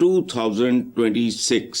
2026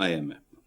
IMF।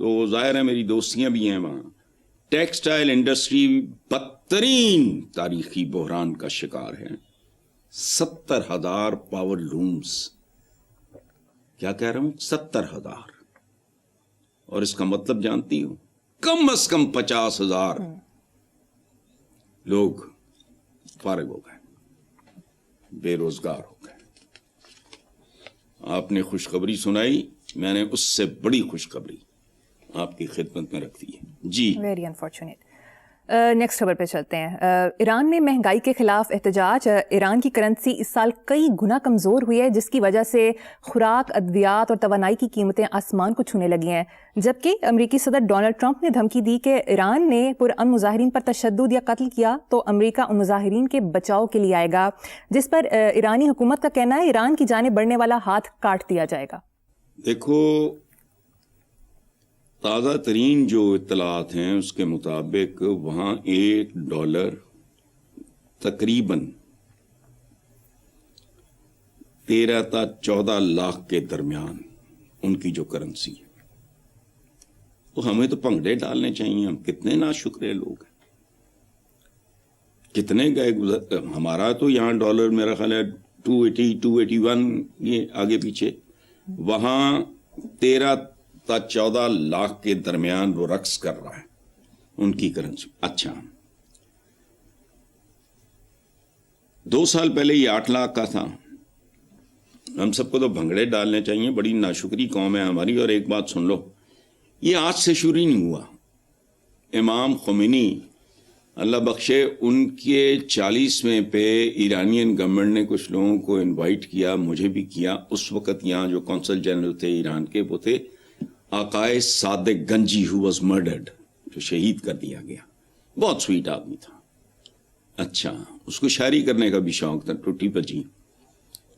تو ظاہر ہے میری دوستیاں بھی ہیں وہاں. ٹیکسٹائل انڈسٹری بدترین تاریخی بحران کا شکار ہے. 70,000 پاور لومز. کیا کہہ رہا ہوں؟ 70,000. اور اس کا مطلب جانتی ہوں؟ کم از کم 50,000 لوگ فارغ ہو گئے, بے روزگار ہو گئے. آپ نے خوشخبری سنائی, میں نے اس سے بڑی خوشخبری آپ کی خدمت میں رکھ دی ہے. جی, ویری انفارچونیٹ. نیکسٹ خبر پہ چلتے ہیں. ایران میں مہنگائی کے خلاف احتجاج. ایران کی کرنسی اس سال کئی گنا کمزور ہوئی ہے, جس کی وجہ سے خوراک, ادویات اور توانائی کی قیمتیں آسمان کو چھونے لگی ہیں. جبکہ امریکی صدر ڈونلڈ ٹرمپ نے دھمکی دی کہ ایران نے پرامن مظاہرین پر تشدد یا قتل کیا تو امریکہ ان مظاہرین کے بچاؤ کے لیے آئے گا, جس پر ایرانی حکومت کا کہنا ہے ایران کی جانب بڑھنے والا ہاتھ کاٹ دیا جائے گا. دیکھو, تازہ ترین جو اطلاعات ہیں اس کے مطابق وہاں $1 تقریباً 13 تا 14 لاکھ کے درمیان ان کی جو کرنسی ہے. تو ہمیں تو پنگڑے ڈالنے چاہیے. ہم کتنے ناشکرے لوگ ہیں, کتنے گئے. ہمارا تو یہاں ڈالر میرا خیال ہے 280 281 یہ آگے پیچھے, وہاں 13 تا 14 لاکھ کے درمیان وہ رقص کر رہا ہے ان کی کرنسی. اچھا, 2 سال پہلے یہ 8 لاکھ کا تھا. ہم سب کو تو بھنگڑے ڈالنے چاہیے. بڑی ناشکری قوم ہے ہماری. اور ایک بات سن لو, یہ آج سے شروع نہیں ہوا. امام خمینی اللہ بخشے, ان کے 40ویں پہ ایرانین گورنمنٹ نے کچھ لوگوں کو انوائٹ کیا, مجھے بھی کیا. اس وقت یہاں جو کونسل جنرل تھے ایران کے وہ تھے آقائے صادق گنجی, who was murdered, جو شہید کر دیا گیا. بہت سویٹ آدمی تھا. اچھا, اس کو شاعری کرنے کا بھی شوق تھا, ٹوٹی پچی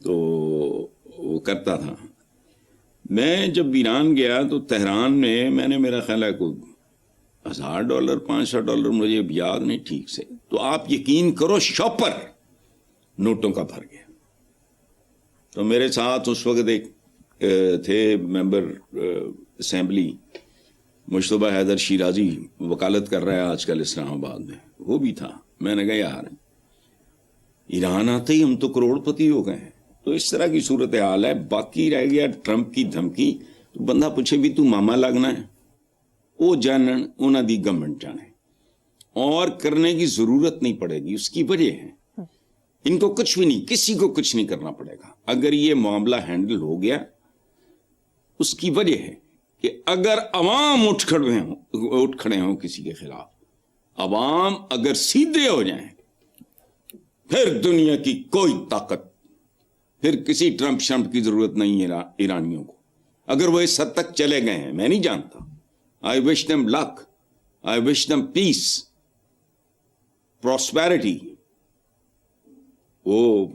تو وہ کرتا تھا. میں جب ایران گیا تو تہران میں نے میرا خیال ہے کوئی $1,000 $500 مجھے اب یاد نہیں ٹھیک سے, تو آپ یقین کرو شاپر نوٹوں کا بھر گیا. تو میرے ساتھ اس وقت ایک تھے ممبر اسمبلی مشتبہ حیدر شیرازی, وکالت کر رہا ہے آج کل اسلام آباد میں, وہ بھی تھا. میں نے کہا یار ایران آتے ہی ہم تو کروڑ پتی ہو گئے ہیں. تو اس طرح کی صورتحال ہے. باقی رہ گیا ٹرمپ کی دھمکی, تو بندہ پوچھے بھی تو ماما لگنا ہے, وہ جانن انہاں دی گورنمنٹ جانے, اور کرنے کی ضرورت نہیں پڑے گی. اس کی وجہ ہے ان کو کچھ بھی نہیں, کسی کو کچھ نہیں کرنا پڑے گا. اگر یہ معاملہ ہینڈل ہو گیا, اس کی وجہ ہے کہ اگر عوام اٹھ کھڑے ہوں کسی کے خلاف, عوام اگر سیدھے ہو جائیں, پھر دنیا کی کوئی طاقت, پھر کسی ٹرمپ شمپ کی ضرورت نہیں ہے ایرانیوں کو. اگر وہ اس حد تک چلے گئے ہیں, میں نہیں جانتا. I wish them luck. I wish them peace, prosperity. وہ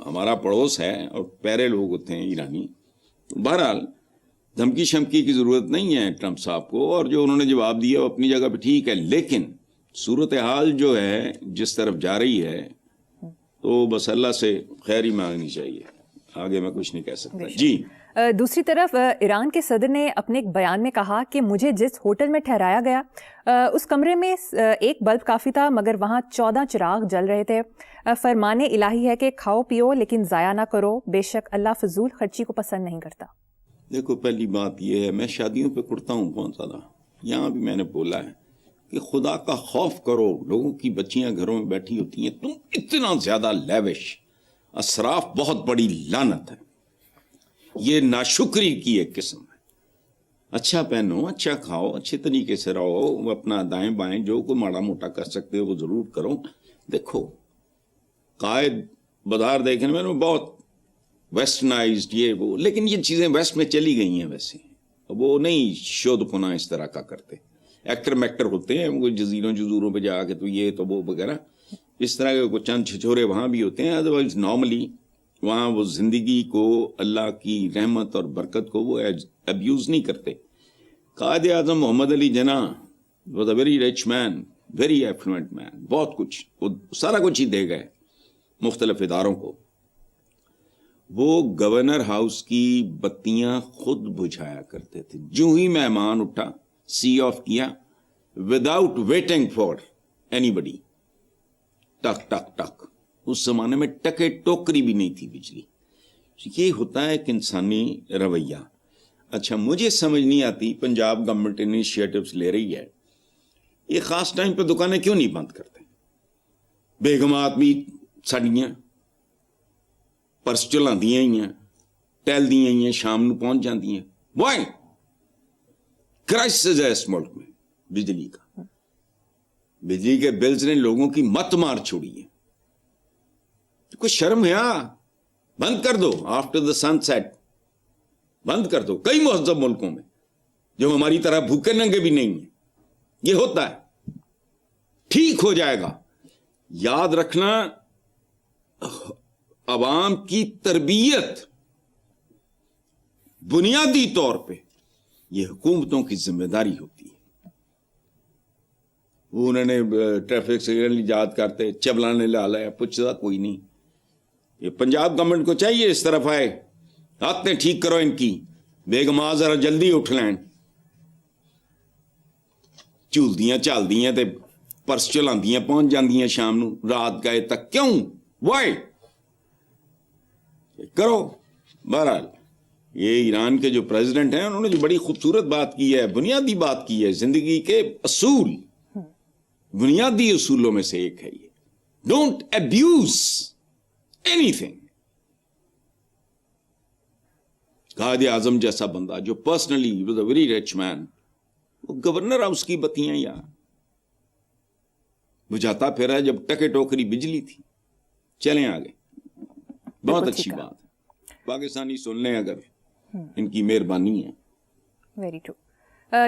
ہمارا پڑوس ہے اور پیارے لوگ ہوتے ہیں ایرانی. بہرحال دھمکی شمکی کی ضرورت نہیں ہے ٹرمپ صاحب کو, اور جو انہوں نے جواب دیا وہ اپنی جگہ پہ ٹھیک ہے. لیکن صورتحال جو ہے جس طرف جا رہی ہے, تو بس اللہ سے خیر ہی مانگنی چاہیے. آگے میں کچھ نہیں کہہ سکتا. جی, دوسری طرف ایران کے صدر نے اپنے ایک بیان میں کہا کہ مجھے جس ہوٹل میں ٹھہرایا گیا اس کمرے میں ایک بلب کافی تھا, مگر وہاں 14 چراغ جل رہے تھے. فرمان الہی ہے کہ کھاؤ پیو لیکن ضائع نہ کرو, بے شک اللہ فضول خرچی کو پسند نہیں کرتا. دیکھو پہلی بات یہ ہے, میں شادیوں پہ کرتا ہوں بہت زیادہ. یہاں بھی میں نے بولا ہے کہ خدا کا خوف کرو. لوگوں کی بچیاں گھروں میں بیٹھی ہوتی ہیں, تم اتنا زیادہ لیوش. اسراف بہت بڑی لعنت ہے, یہ ناشکری کی ایک قسم ہے. اچھا پہنو, اچھا کھاؤ, اچھے طریقے سے رہو, اپنا دائیں بائیں جو کو ماڑا موٹا کر سکتے ہو وہ ضرور کرو. دیکھو قائد بازار دیکھنے میں بہت ویسٹرنائزڈ یہ وہ, لیکن یہ چیزیں ویسٹ میں چلی گئی ہیں. ویسے وہ نہیں شودھ پنا اس طرح کا کرتے. ایکٹر میکٹر ہوتے ہیں وہ جزیروں پہ جا کے تو یہ تو وہ وغیرہ اس طرح کے چند چھچورے وہاں بھی ہوتے ہیں. ادروائز نارملی وہاں وہ زندگی کو, اللہ کی رحمت اور برکت کو وہ ابیوز نہیں کرتے. Quaid Azam Muhammad Ali Jinnah was a very rich man, very affluent man. بہت کچھ, وہ سارا کچھ ہی دے گئے مختلف اداروں کو. وہ گورنر ہاؤس کی بتیاں خود بجھایا کرتے تھے. جو ہی مہمان اٹھا سی آف کیا وداؤٹ ویٹنگ فار اینی بڈی, ٹک ٹک ٹک. اس زمانے میں ٹکے ٹوکری بھی نہیں تھی بجلی. یہ ہوتا ہے ایک انسانی رویہ. اچھا مجھے سمجھ نہیں آتی پنجاب گورنمنٹ انیشیٹوز لے رہی ہے, یہ خاص ٹائم پہ دکانیں کیوں نہیں بند کرتے؟ بیگمات بھی ساڈیاں پرس چلاندیاں ہی ہیں, ٹہلدیاں ہی ہیں, شام نو پہنچ جاندی ہیں. وائی کرائسس ہے اس ملک میں بجلی کا. بجلی کے بلز نے لوگوں کی مت مار چھوڑی ہے. کوئی شرم ہے؟ بند کر دو آفٹر دا سن سیٹ, بند کر دو. کئی مہذب ملکوں میں جو ہماری طرح بھوکے ننگے بھی نہیں ہیں یہ ہوتا ہے. ٹھیک ہو جائے گا. یاد رکھنا عوام کی تربیت بنیادی طور پہ یہ حکومتوں کی ذمہ داری ہوتی ہے. انہوں نے ٹریفک سگنل ایجاد کرتے چبلانے لا لایا, پوچھتا کوئی نہیں. یہ پنجاب گورنمنٹ کو چاہیے اس طرف آئے, آتے ٹھیک کرو ان کی. بیگماں ذرا جلدی اٹھ لین, چولدیاں چالدیاں تے پرس چلاندیاں پہنچ جاندیاں شام نو رات گئے تک. کیوں؟ وائی کرو. بہرحال یہ ایران کے جو پریزیڈنٹ ہیں انہوں نے جو بڑی خوبصورت بات کی ہے, بنیادی بات کی ہے, زندگی کے اصول, بنیادی اصولوں میں سے ایک ہے یہ, don't abuse any thing. Quaid Azam جیسا بندہ جو personally was a very rich man, وہ گورنر ہاؤس کی بتیاں یار بجھاتا پھرا جب ٹکے ٹوکری بجلی تھی. چلیں آگے. بہت اچھی بات ہے, پاکستانی سن لیں اگر ان کی مہربانی ہے. Very true.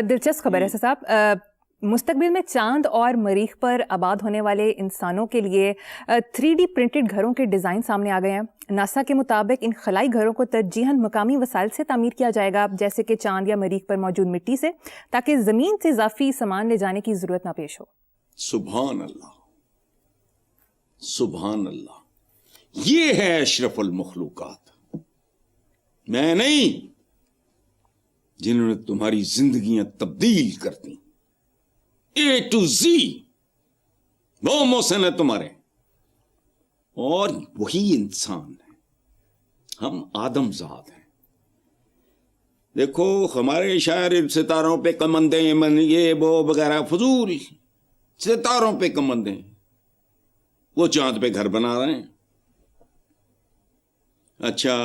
دلچسپ خبر ہے صاحب. مستقبل میں چاند اور مریخ پر آباد ہونے والے انسانوں کے لیے 3D پرنٹڈ گھروں کے ڈیزائن سامنے آ گئے ہیں. ناسا کے مطابق ان خلائی گھروں کو ترجیحاً مقامی وسائل سے تعمیر کیا جائے گا, جیسے کہ چاند یا مریخ پر موجود مٹی سے, تاکہ زمین سے اضافی سامان لے جانے کی ضرورت نہ پیش ہو. سبحان اللہ, سبحان اللہ. یہ ہے اشرف المخلوقات. میں نہیں, جنہوں نے تمہاری زندگیاں تبدیل کر دی اے ٹو زی. وہ محسن ہے تمہارے, اور وہی انسان ہے. ہم آدم ذات ہیں. دیکھو ہمارے شاعر ستاروں پہ کمندیں من یہ وہ وغیرہ فضول. ستاروں پہ کمندیں, وہ چاند پہ گھر بنا رہے ہیں. اچھا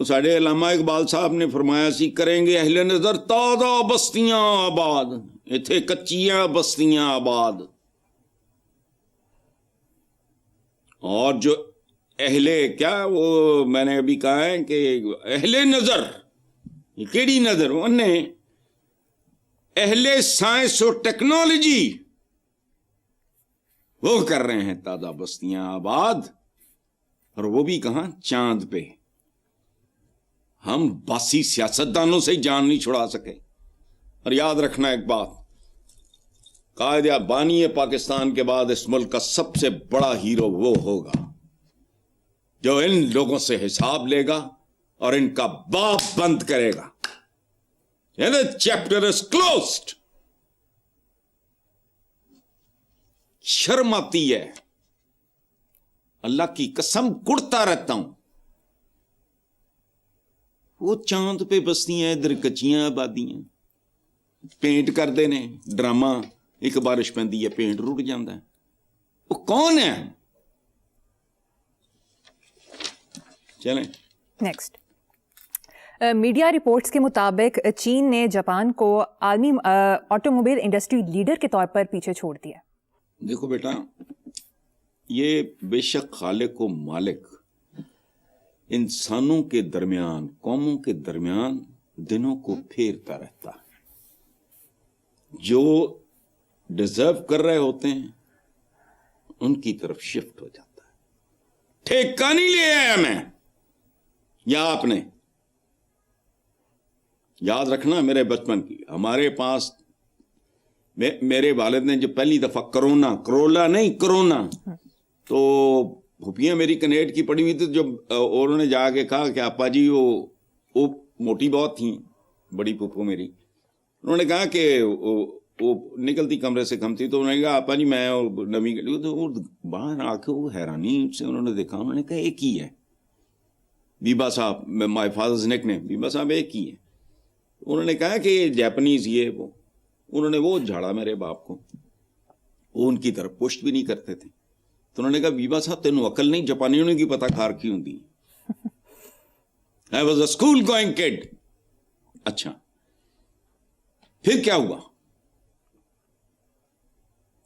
ساڑھے علامہ اقبال صاحب نے فرمایا سی کریں گے اہل نظر تازہ بستیاں آباد, اتھے کچیاں بستیاں آباد. اور جو اہل کیا وہ میں نے ابھی کہا ہے کہ اہل نظر, یہ کیڑی نظر؟ انہیں اہل سائنس اور ٹیکنالوجی, وہ کر رہے ہیں تازہ بستیاں آباد. اور وہ بھی کہاں؟ چاند پہ. ہم باسی سیاستدانوں سے جان نہیں چھڑا سکے. اور یاد رکھنا ایک بات, قائد بانی پاکستان کے بعد اس ملک کا سب سے بڑا ہیرو وہ ہوگا جو ان لوگوں سے حساب لے گا اور ان کا باپ بند کرے گا. Chapter is closed. شرم آتی ہے, اللہ کی قسم کڑتا رہتا ہوں. وہ چاند پہ بستیاں, ادھر کچیاں آبادیاں, پینٹ کر دینے ڈرامہ. ایک بارش پہنتی ہے پینٹ رٹ جاتا ہے. وہ کون ہے؟ چلیں نیکسٹ. میڈیا رپورٹس کے مطابق چین نے جاپان کو عالمی آٹو موبائل انڈسٹری لیڈر کے طور پر پیچھے چھوڑ دیا. دیکھو بیٹا, یہ بے شک خالق و مالک انسانوں کے درمیان, قوموں کے درمیان دنوں کو پھیرتا رہتا ہے. جو ڈیزرو کر رہے ہوتے ہیں ان کی طرف شفٹ ہو جاتا ہے. ٹھیکہ نہیں لے آیا میں یا آپ نے. یاد رکھنا میرے بچپن کی, ہمارے پاس میرے والد نے جب پہلی دفعہ کرونا نہیں کرونا تو پھوپھیاں میری کنیٹ کی پڑی ہوئی تھی، جب انہوں نے جا کے کہا کہ آپا جی وہ موٹی بہت تھیں بڑی پھوپھو میری، انہوں نے کہا کہ وہ نکلتی کمرے سے کم تھی، تو انہوں نے کہا آپا جی میں نمی گلی، تو باہر آ کے وہ حیرانی سے انہوں نے دیکھا، انہوں نے کہا ایک ہی ہے بیبا صاحب، مائی فادرز نیک نیم، بیبا صاحب ایک ہی ہے. انہوں نے کہا کہ جیپنیز یہ وہ، انہوں نے وہ جھاڑا میرے باپ کو، وہ ان کی طرف پشت بھی نہیں کرتے تھے. تو انہوں نے کہا بیبا صاحب تینوں عقل نہیں، جاپانیوں نے کی پتا کھار کی ہوں دی. I was a school going kid. اچھا پھر کیا ہوا؟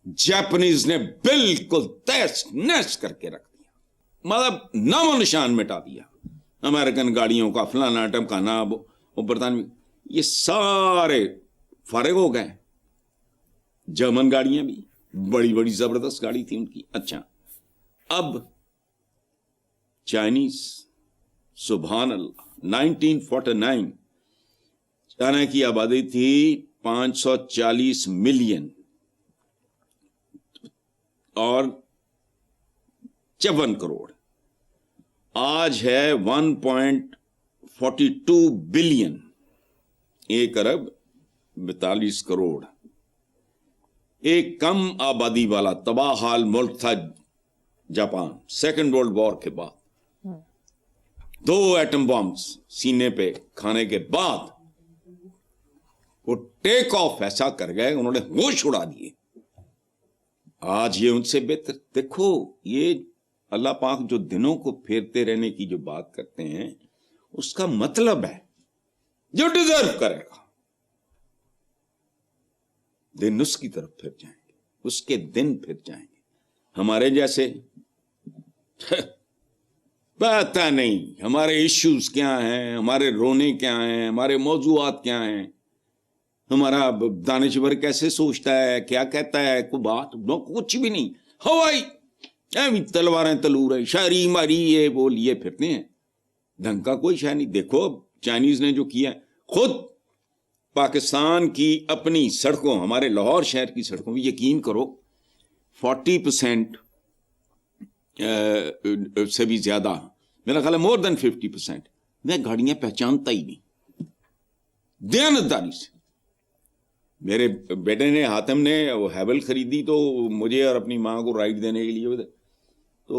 جاپنیز نے بالکل تیس نیس کر کے رکھ دیا، مطلب نام و نشان مٹا دیا. امریکن گاڑیوں کا فلانا ٹمکانا، وہ برطانوی، یہ سارے فارغ ہو گئے. جرمن گاڑیاں بھی بڑی بڑی زبردست گاڑی تھی ان کی. اچھا اب چائنیز، سبحان اللہ، 1949 چائنا کی آبادی تھی 540 ملین اور 54 کروڑ، آج ہے 1.42 بلین، 1 ارب 42 کروڑ. ایک کم آبادی والا تباہ حال ملک تھا جاپان، سیکنڈ ورلڈ وار کے بعد. 2 ایٹم بامز سینے پہ کھانے کے بعد وہ ٹیک آف ایسا کر گئے، انہوں نے ہوش اڑا دیے. آج یہ ان سے بہتر. دیکھو یہ اللہ پاک جو دنوں کو پھیرتے رہنے کی جو بات کرتے ہیں، اس کا مطلب ہے جو ڈیزرو کرے گا دن اس کی طرف پھر جائیں گے، اس کے دن پھر جائیں گے. ہمارے جیسے پتہ نہیں ہمارے ایشوز کیا ہیں، ہمارے رونے کیا ہیں، ہمارے موضوعات کیا ہیں، ہمارا دانشور کیسے سوچتا ہے، کیا کہتا ہے، کوئی بات کچھ بھی نہیں. ہوائی تلواریں تلور ہے، شاعری ماری یہ وہ لیے پھرتے ہیں، ڈھنگ کا کوئی شاعر نہیں. دیکھو چائنیز نے جو کیا، خود پاکستان کی اپنی سڑکوں، ہمارے لاہور شہر کی سڑکوں میں یقین کرو 40% سے بھی زیادہ، میرا خیال ہے مور دین 50%، میں گاڑیاں پہچانتا ہی نہیں دیانتداری سے. میرے بیٹے نے، حاتم نے، وہ ہیول خریدی تو مجھے اور اپنی ماں کو رائڈ دینے کے لیے، تو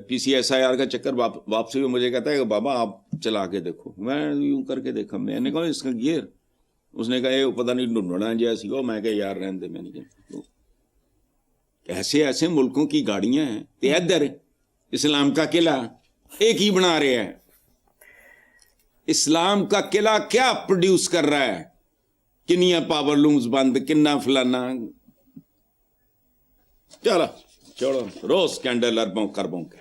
PCSIR کا چکر واپسی میں مجھے کہتا ہے کہ بابا آپ چلا کے دیکھو. میں یوں کر کے دیکھا، میں نے کہا اس کا گیئر، اس نے کہا یہ پتہ نہیں ڈھونڈنا جیسی ہو. میں کہا یار رہنے دے. میں نے کہا ایسے ایسے ملکوں کی گاڑیاں ہیں. ادھر اسلام کا قلعہ ایک ہی بنا رہے ہیں. اسلام کا قلعہ کیا پروڈیوس کر رہا ہے؟ کنیا پاور لومز بند، کنا فلانا. چلو چھوڑو، روز کینڈل اربوں کربوں کے.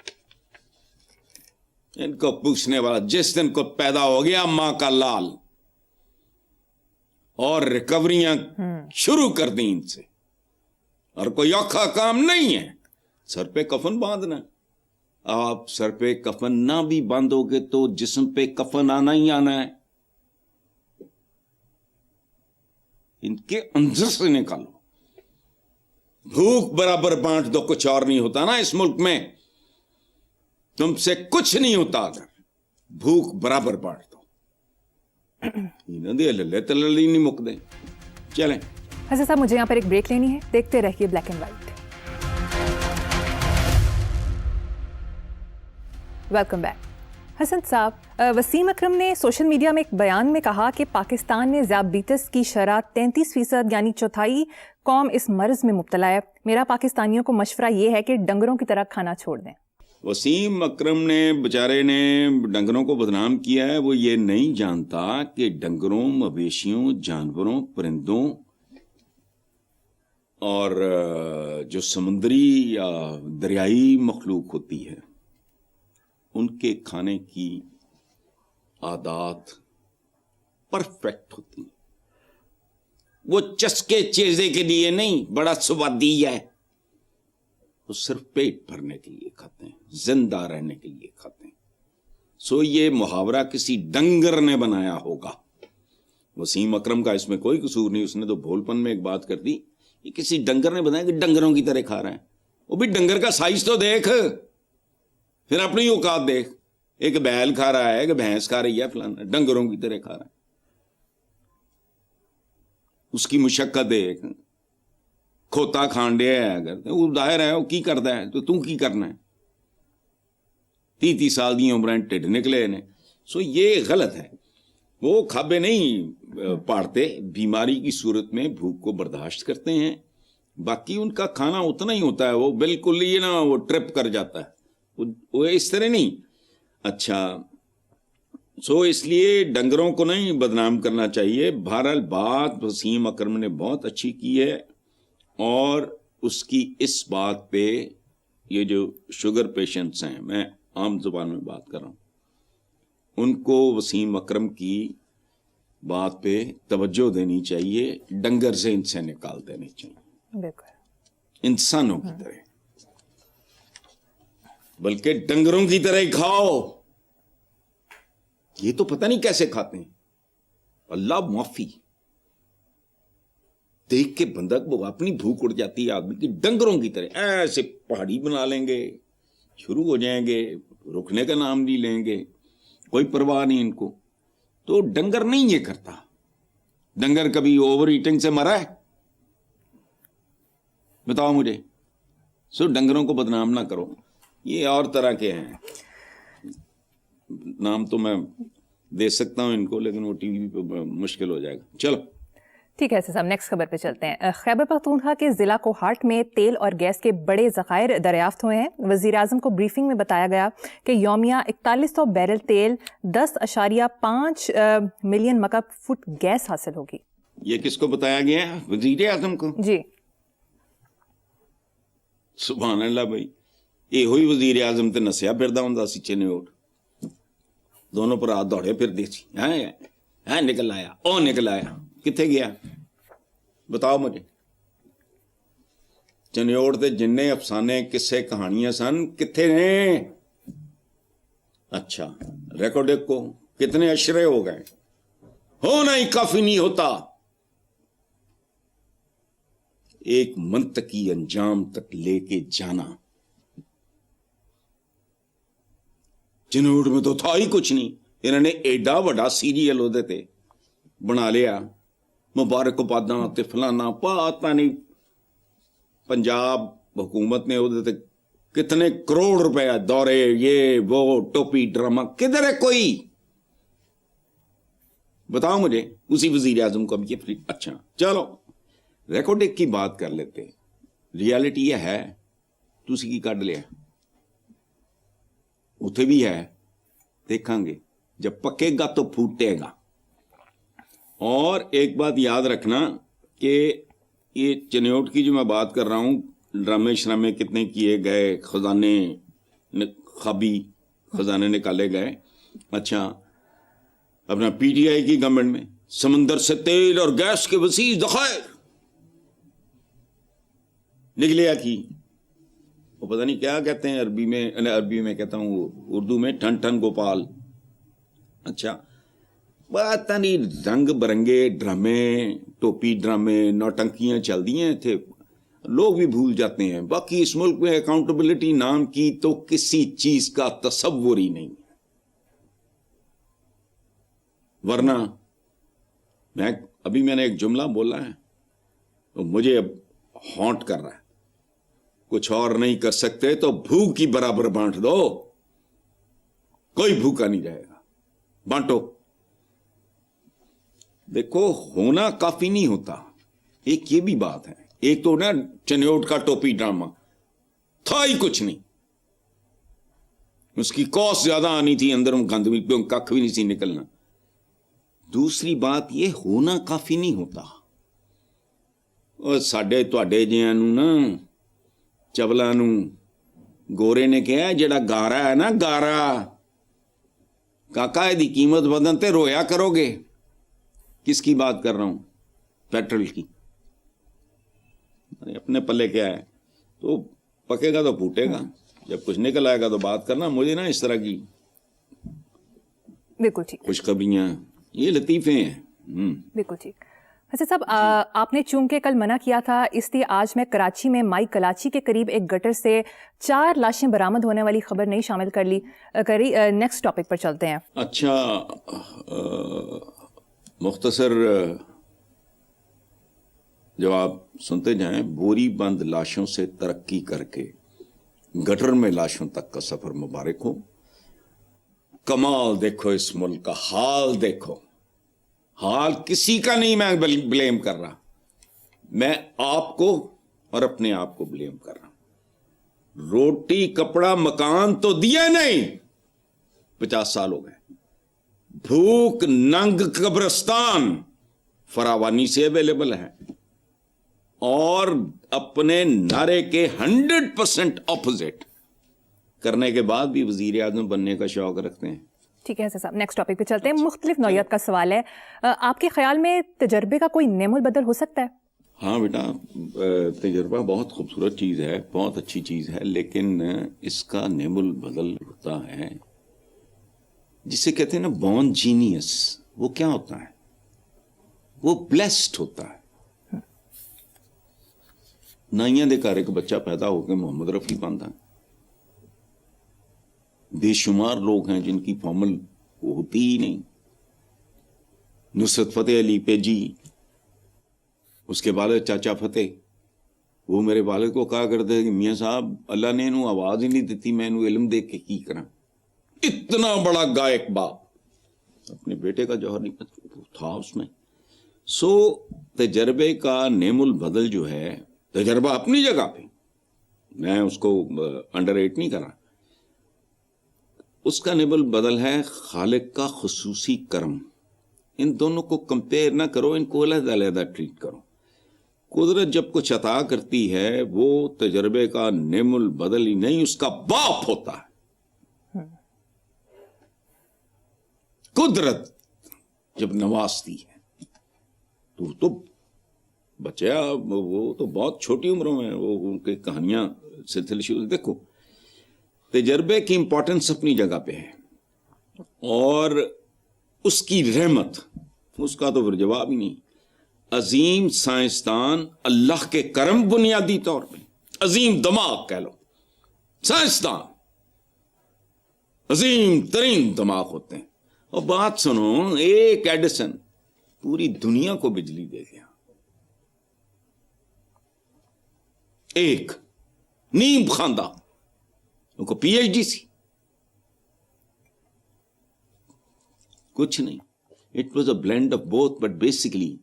ان کو پوچھنے والا جس دن کو پیدا ہو گیا ماں کا لال، اور ریکوریاں شروع کر دیں ان سے، اور کوئی اوکھا کام نہیں ہے. سر پہ کفن باندھنا، آپ سر پہ کفن نہ بھی باندھو گے تو جسم پہ کفن آنا ہی آنا ہے. ان کے اندر سے نکالو. بھوک برابر بانٹ دو، کچھ اور نہیں ہوتا نا اس ملک میں. تم سے کچھ نہیں ہوتا اگر بھوک برابر بانٹ دو. للے تللی نہیں مک دیں. چلیں حسن صاحب، مجھے یہاں پر ایک بریک لینی ہے، دیکھتے رہیے black and white. Welcome back. Hasan sahib, Wasim اکرم نے سوشل میڈیا میں ایک بیان میں کہا کہ پاکستان میں ذیابیطس کی شرح 33%، یعنی چوتھائی قوم اس مرض میں مبتلا ہے. میرا پاکستانیوں کو مشورہ یہ ہے کہ ڈنگروں کی طرح کھانا چھوڑ دیں. وسیم اکرم نے بیچارے نے ڈنگروں کو بدنام کیا ہے. وہ یہ نہیں جانتا کہ ڈنگروں، مویشیوں، جانوروں، پرندوں اور جو سمندری یا دریائی مخلوق ہوتی ہے، ان کے کھانے کی عادات پرفیکٹ ہوتی ہیں. وہ چسکے چیزے کے لیے نہیں، بڑا سوادی ہے، وہ صرف پیٹ بھرنے کے لیے کھاتے ہیں، زندہ رہنے کے لیے کھاتے ہیں. سو یہ محاورہ کسی ڈنگر نے بنایا ہوگا. وسیم اکرم کا اس میں کوئی قصور نہیں. اس نے تو بھولپن میں ایک بات کر دی، یہ کسی ڈنگر نے بنایا کہ ڈنگروں کی طرح کھا رہے ہیں. وہ بھی ڈنگر کا سائز تو دیکھ. پھر اپنی اوقات دیکھ, ایک بیل کھا رہا ہے, ایک بھینس کھا رہی ہے, فلانا ڈنگروں کی طرح کھا رہا ہے. اس کی مشقت دیکھ, کھوتا کھان ڈیا ہے اگر وہ ظاہر ہے وہ کی کرتا ہے, تو کی کرنا ہے. 30 سال دی عمریں ٹھڈ نکلے نے. سو یہ غلط ہے. وہ کھابے نہیں پاڑتے, بیماری کی صورت میں بھوک کو برداشت کرتے ہیں, باقی ان کا کھانا اتنا ہی ہوتا ہے. وہ بالکل یہ نا وہ ٹرپ کر جاتا ہے, وہ اس طرح نہیں. اچھا, سو اس لیے ڈنگروں کو نہیں بدنام کرنا چاہیے. بہرحال بات وسیم اکرم نے بہت اچھی کی ہے, اور اس کی اس بات پہ یہ جو شوگر پیشنٹس ہیں, میں عام زبان میں بات کر رہا ہوں, ان کو وسیم اکرم کی بات پہ توجہ دینی چاہیے. ڈنگر سے ان سے نکال دینی چاہیے, بالکل انسانوں کی طرح, بلکہ ڈنگروں کی طرح ہی کھاؤ. یہ تو پتہ نہیں کیسے کھاتے ہیں, اللہ معافی. دیکھ کے بندہ کو اپنی بھوک اڑ جاتی ہے آدمی کی. ڈنگروں کی طرح ایسے پہاڑی بنا لیں گے, شروع ہو جائیں گے, رکنے کا نام نہیں لیں گے, کوئی پرواہ نہیں ان کو. تو ڈنگر نہیں یہ کرتا. ڈنگر کبھی اوور ایٹنگ سے مرا ہے؟ بتاؤ مجھے. سو ڈنگروں کو بدنام نہ کرو. یہ اور طرح کے ہیں, نام تو میں دے سکتا ہوں ان کو, لیکن وہ ٹی وی پہ مشکل ہو جائے گا. چلو ٹھیک ہے صاحب, نیکسٹ خبر پہ چلتے ہیں. خیبر پختونخوا کے ضلع کوہاٹ میں تیل اور گیس کے بڑے ذخائر دریافت ہوئے ہیں. وزیر اعظم کو بریفنگ میں بتایا گیا کہ یومیہ 4100 بیرل تیل, 10.5 ملین مکعب فٹ گیس حاصل ہوگی. یہ کس کو بتایا گیا ہے؟ وزیر اعظم کو. جی سبحان اللہ بھائی, یہ ہوئی وزیر اعظم تے نسیا پھردا ہوندا سی چنیوٹ, دونوں پر ہاتھ دوڑے پھردے سی. ہاں نکل آیا, او نکل آیا. کتنے گیا بتاؤ مجھے. چنیوٹ دے جننے افسانے قصے کہانیاں سن کتنے نے؟ اچھا ریکارڈ کو کتنے اشرے ہو گئے. ہونا ہی کافی نہیں ہوتا. ایک منطقی انجام تک لے کے جانا. چنوٹ میں تو تھا ہی کچھ نہیں, انہوں نے ایڈا بڑا سیریل وہ دیتے بنا لیا, مبارکباداں تے فلانا, پتہ نہیں پنجاب حکومت نے وہ دیتے کتنے کروڑ روپے دورے, یہ وہ ٹوپی ڈرامہ. کدھر ہے کوئی بتاؤ مجھے. اسی وزیر اعظم کو اب یہ فری. اچھا چلو ریکارڈ کی بات کر لیتے. ریالٹی یہ ہے تسی کی کڈ لیا, اتنے بھی ہے, دیکھیں گے جب پکے گا تو پھوٹے گا. اور ایک بات یاد رکھنا کہ یہ چنیوٹ کی جو میں بات کر رہا ہوں, ڈرامے شرامے کتنے کیے گئے, خزانے خابی خزانے نکالے گئے. اچھا اپنا پی ٹی آئی کی گورنمنٹ میں سمندر سے تیل اور گیس کے وسیع ذخائر نکلیا کی, وہ پتہ نہیں کیا کہتے ہیں عربی میں کہتا ہوں, اردو میں ٹھن ٹھن گوپال. اچھا پتہ نہیں رنگ برنگے ڈرامے, ٹوپی ڈرامے, نوٹنکیاں چل دی ہیں تھے, لوگ بھی بھول جاتے ہیں. باقی اس ملک میں اکاؤنٹیبلٹی نام کی تو کسی چیز کا تصور ہی نہیں. ورنہ میں نے ایک جملہ بولا ہے تو مجھے اب ہانٹ کر رہا ہے, کچھ اور نہیں کر سکتے تو بھوک کی برابر بانٹ دو, کوئی بھوکا نہیں رہے گا, بانٹو. دیکھو ہونا کافی نہیں ہوتا, ایک یہ بھی بات ہے. ایک تو نا چنیوٹ کا ٹوپی ڈرامہ تھا ہی کچھ نہیں, اس کی کاسٹ زیادہ آنی تھی, اندر گند بھی کھ بھی نہیں سی نکلنا. دوسری بات یہ ہونا کافی نہیں ہوتا. اور ساڈے تواڈے جیاں نوں نا چبلاں نوں گورے نے کہا جڑا گارا ہے نا گارا, کاکا دی قیمت بدن تے رویا کرو گے. کس کی بات کر رہا ہوں؟ پیٹرول کی. اپنے پلے کیا ہے, تو پکے گا تو پھوٹے گا, جب کچھ نکل آئے گا تو بات کرنا. مجھے نا اس طرح کی بالکل ٹھیک خوشخبریاں یہ لطیفے ہیں. بالکل ٹھیک. حسن صاحب آپ نے چونکہ کل منع کیا تھا، اس لیے آج میں کراچی میں مائی کلاچی کے قریب ایک گٹر سے 4 لاشیں برآمد ہونے والی خبر نہیں شامل کری. نیکسٹ ٹاپک پر چلتے ہیں. اچھا، مختصر جواب سنتے جائیں. بوری بند لاشوں سے ترقی کر کے گٹر میں لاشوں تک کا سفر مبارک ہو. کمال دیکھو اس ملک کا، حال دیکھو. حال کسی کا نہیں میں بلیم کر رہا، میں آپ کو اور اپنے آپ کو بلیم کر رہا ہوں. روٹی کپڑا مکان تو دیا نہیں، 50 سال ہو گئے. بھوک ننگ قبرستان فراوانی سے اویلیبل ہے، اور اپنے نعرے کے 100% اپوزٹ کرنے کے بعد بھی وزیر اعظم بننے کا شوق رکھتے ہیں. ٹھیک ہے صاحب، نیکسٹ ٹاپک پہ چلتے ہیں. مختلف نوعیت کا سوال ہے. آپ کے خیال میں تجربے کا کوئی نعم البدل ہو سکتا ہے؟ ہاں بیٹا، تجربہ بہت خوبصورت چیز ہے، بہت اچھی چیز ہے، لیکن اس کا نعم البدل ہوتا ہے جسے کہتے ہیں نا بورن جینیس. وہ کیا ہوتا ہے؟ وہ بلیسڈ ہوتا ہے. نائیاں دے گھر ایک بچہ پیدا ہو کے محمد رفیع بنتا ہے. بے شمار لوگ ہیں جن کی فارمل ہوتی ہی نہیں. نصرت فتح علی پیجی، اس کے والد چاچا فتح، وہ میرے والد کو کہا کرتے کہ میاں صاحب اللہ نے انہوں آواز ہی نہیں دیتی، میں انہوں علم دے کے کی کرا. اتنا بڑا گائک باپ اپنے بیٹے کا جوہر نہیں تھا اس میں. سو تجربے کا نعم البدل جو ہے، تجربہ اپنی جگہ پہ، میں اس کو انڈر ریٹ نہیں کر رہا. اس کا نعم البدل ہے خالق کا خصوصی کرم. ان دونوں کو کمپیئر نہ کرو، ان کو علیحدہ علیحدہ ٹریٹ کرو. قدرت جب کچھ عطا کرتی ہے وہ تجربے کا نعم البدل ہی نہیں، اس کا باپ ہوتا ہے. قدرت جب نوازتی ہے تو بچہ، وہ تو بہت چھوٹی عمروں میں وہ ان کی کہانیاں سلسلے شروع. دیکھو تجربے کی امپورٹنس اپنی جگہ پہ ہے، اور اس کی رحمت، اس کا تو پھر جواب ہی نہیں. عظیم سائنسدان اللہ کے کرم بنیادی طور پہ، عظیم دماغ کہہ لو، سائنسدان عظیم ترین دماغ ہوتے ہیں. اور بات سنو، ایک ایڈیسن پوری دنیا کو بجلی دے گیا. ایک نیم خواندہ ان کو پی ایچ ڈی سی، کچھ نہیں. It was a blend of both, but basically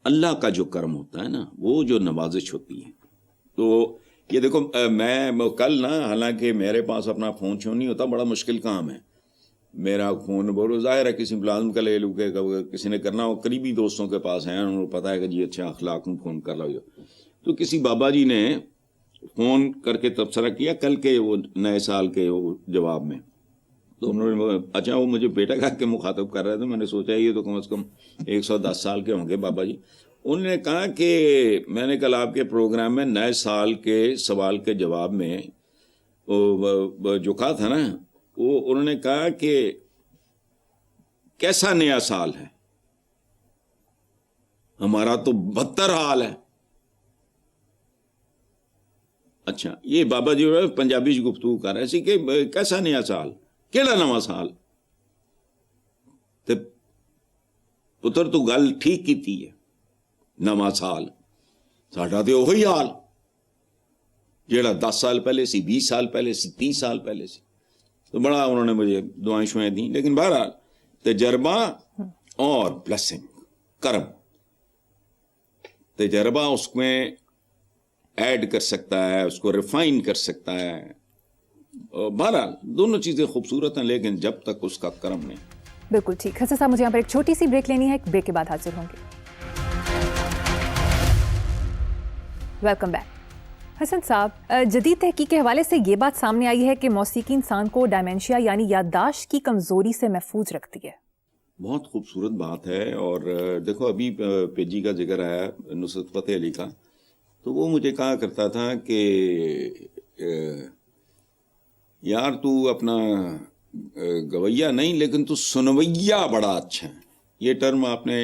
اللہ کا جو کرم ہوتا ہے نا، وہ جو نوازش ہوتی ہے. تو یہ دیکھو، میں کل نا، حالانکہ میرے پاس اپنا فون چھو نہیں ہوتا، بڑا مشکل کام ہے میرا فون. بہت ظاہر ہے کسی ملازم کا لے لوں کہ کسی نے کرنا ہو، قریبی دوستوں کے پاس ہیں، انہوں نے پتا ہے کہ جی اچھا اخلاق میں فون کر لو. تو کسی بابا جی نے فون کر کے تبصرہ کیا کل کے وہ نئے سال کے جواب میں. تو انہوں نے، اچھا وہ مجھے بیٹا کہا کہ مخاطب کر رہے تھے، میں نے سوچا یہ تو کم از کم 110 سال کے ہوں گے بابا جی. انہوں نے کہا کہ میں نے کل آپ کے پروگرام میں نئے سال کے سوال کے جواب میں جو کہا تھا نا، وہ انہوں نے کہا کہ کیسا نیا سال ہے، ہمارا تو بدتر حال ہے. اچھا، یہ بابا جی پنجابی جی گفتگو کر رہے سی کہ کیسا نیا سال، کیڑا نواں سال. تے پتر تو گل ٹھیک کیتی ہے، نواں سال ساڈا تے وہی حال جیڑا 10 سال پہلے سی، 20 سال پہلے سی، 30 سال پہلے سی. تو بڑا انہوں نے مجھے دعائیں شوائیں دیں. لیکن بہرحال تجربہ اور بلیسنگ، کرم، تجربہ اس میں ایڈ کر سکتا ہے، اس کو ریفائن کر سکتا ہے. بہرحال دونوں چیزیں خوبصورت ہیں، لیکن جب تک اس کا کرم نہیں. بالکل ٹھیک. حسن صاحب، مجھے یہاں پر ایک چھوٹی سی بریک لینی ہے، ایک بریک کے بعد حاضر ہوں گے. Welcome back. حسن صاحب، جدید تحقیق کے حوالے سے یہ بات سامنے آئی ہے کہ موسیقی انسان کو ڈائمینشیا یعنی یادداشت کی کمزوری سے محفوظ رکھتی ہے. بہت خوبصورت بات ہے. اور دیکھو ابھی پیجی کا ذکر آیا نصرت فتح علی کا، تو وہ مجھے کہا کرتا تھا کہ یار تو اپنا گویا نہیں لیکن تو سنویا بڑا اچھا ہے. یہ ٹرم آپ نے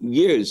years